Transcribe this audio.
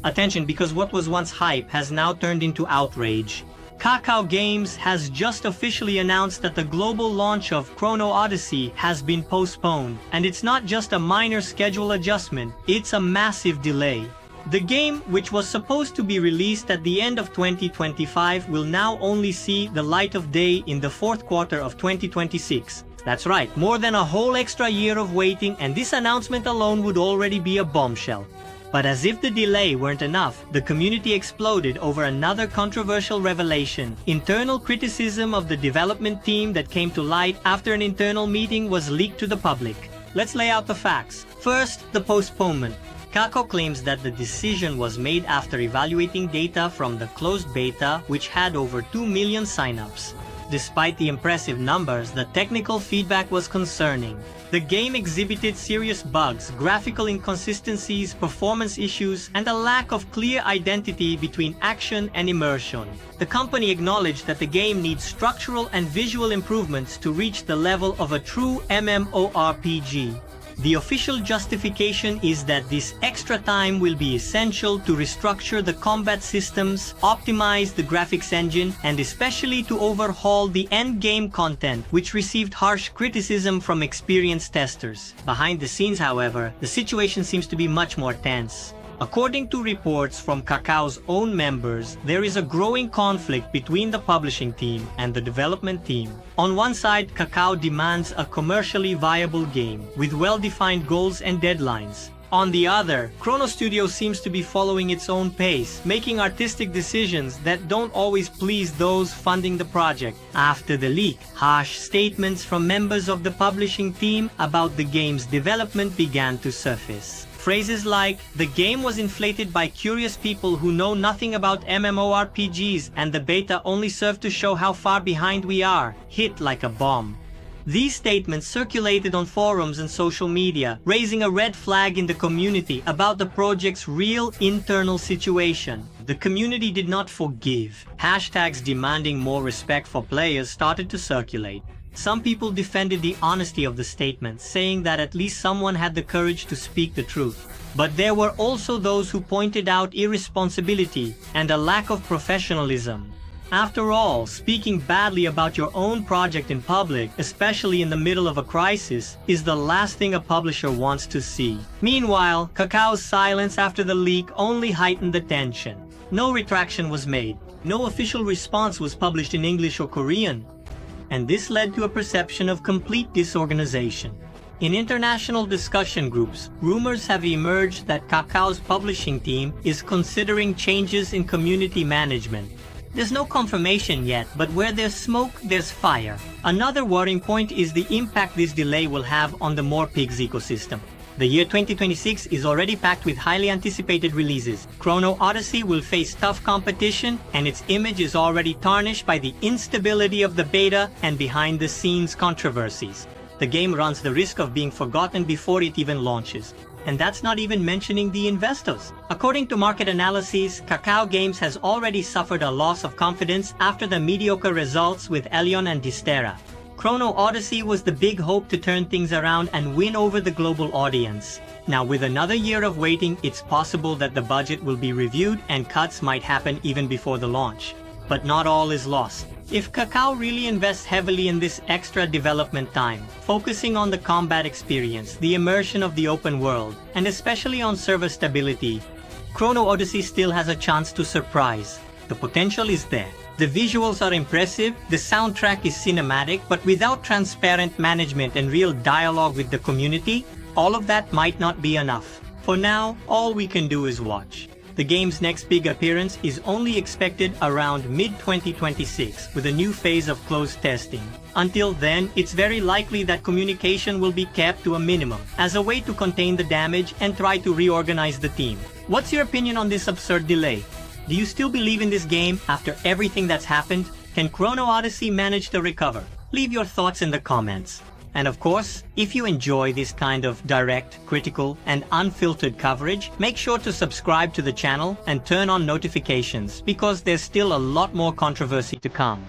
Attention, because what was once hype has now turned into outrage. Kakao Games has just officially announced that the global launch of Chrono Odyssey has been postponed, and it's not just a minor schedule adjustment, it's a massive delay. The game, which was supposed to be released at the end of 2025, will now only see the light of day in the fourth quarter of 2026. That's right, more than a whole extra year of waiting, and this announcement alone would already be a bombshell. But as if the delay weren't enough, the community exploded over another controversial revelation: internal criticism of the development team that came to light after an internal meeting was leaked to the public. Let's lay out the facts. First, the postponement. Kakao claims that the decision was made after evaluating data from the closed beta, which had over 2 million signups. Despite the impressive numbers, the technical feedback was concerning. The game exhibited serious bugs, graphical inconsistencies, performance issues, and a lack of clear identity between action and immersion. The company acknowledged that the game needs structural and visual improvements to reach the level of a true MMORPG. The official justification is that this extra time will be essential to restructure the combat systems, optimize the graphics engine, and especially to overhaul the endgame content, which received harsh criticism from experienced testers. Behind the scenes, however, the situation seems to be much more tense. According to reports from Kakao's own members, there is a growing conflict between the publishing team and the development team. On one side, Kakao demands a commercially viable game, with well-defined goals and deadlines. On the other, Chrono Studio seems to be following its own pace, making artistic decisions that don't always please those funding the project. After the leak, harsh statements from members of the publishing team about the game's development began to surface. Phrases like, "The game was inflated by curious people who know nothing about MMORPGs and the beta only served to show how far behind we are," hit like a bomb. These statements circulated on forums and social media, raising a red flag in the community about the project's real internal situation. The community did not forgive. Hashtags demanding more respect for players started to circulate. Some people defended the honesty of the statement, saying that at least someone had the courage to speak the truth. But there were also those who pointed out irresponsibility and a lack of professionalism. After all, speaking badly about your own project in public, especially in the middle of a crisis, is the last thing a publisher wants to see. Meanwhile, Kakao's silence after the leak only heightened the tension. No retraction was made. No official response was published in English or Korean. And this led to a perception of complete disorganization. In international discussion groups, rumors have emerged that Kakao's publishing team is considering changes in community management. There's no confirmation yet, but where there's smoke, there's fire. Another worrying point is the impact this delay will have on the MMORPGs ecosystem. The year 2026 is already packed with highly anticipated releases. Chrono Odyssey will face tough competition, and its image is already tarnished by the instability of the beta and behind-the-scenes controversies. The game runs the risk of being forgotten before it even launches. And that's not even mentioning the investors. According to market analyses, Kakao Games has already suffered a loss of confidence after the mediocre results with Elion and Distera. Chrono Odyssey was the big hope to turn things around and win over the global audience. Now, with another year of waiting, it's possible that the budget will be reviewed and cuts might happen even before the launch. But not all is lost. If Kakao really invests heavily in this extra development time, focusing on the combat experience, the immersion of the open world, and especially on server stability, Chrono Odyssey still has a chance to surprise. The potential is there. The visuals are impressive, the soundtrack is cinematic, but without transparent management and real dialogue with the community, all of that might not be enough. For now, all we can do is watch. The game's next big appearance is only expected around mid-2026 with a new phase of closed testing. Until then, it's very likely that communication will be kept to a minimum as a way to contain the damage and try to reorganize the team. What's your opinion on this absurd delay? Do you still believe in this game after everything that's happened? Can Chrono Odyssey manage to recover? Leave your thoughts in the comments. And of course, if you enjoy this kind of direct, critical, and unfiltered coverage, make sure to subscribe to the channel and turn on notifications because there's still a lot more controversy to come.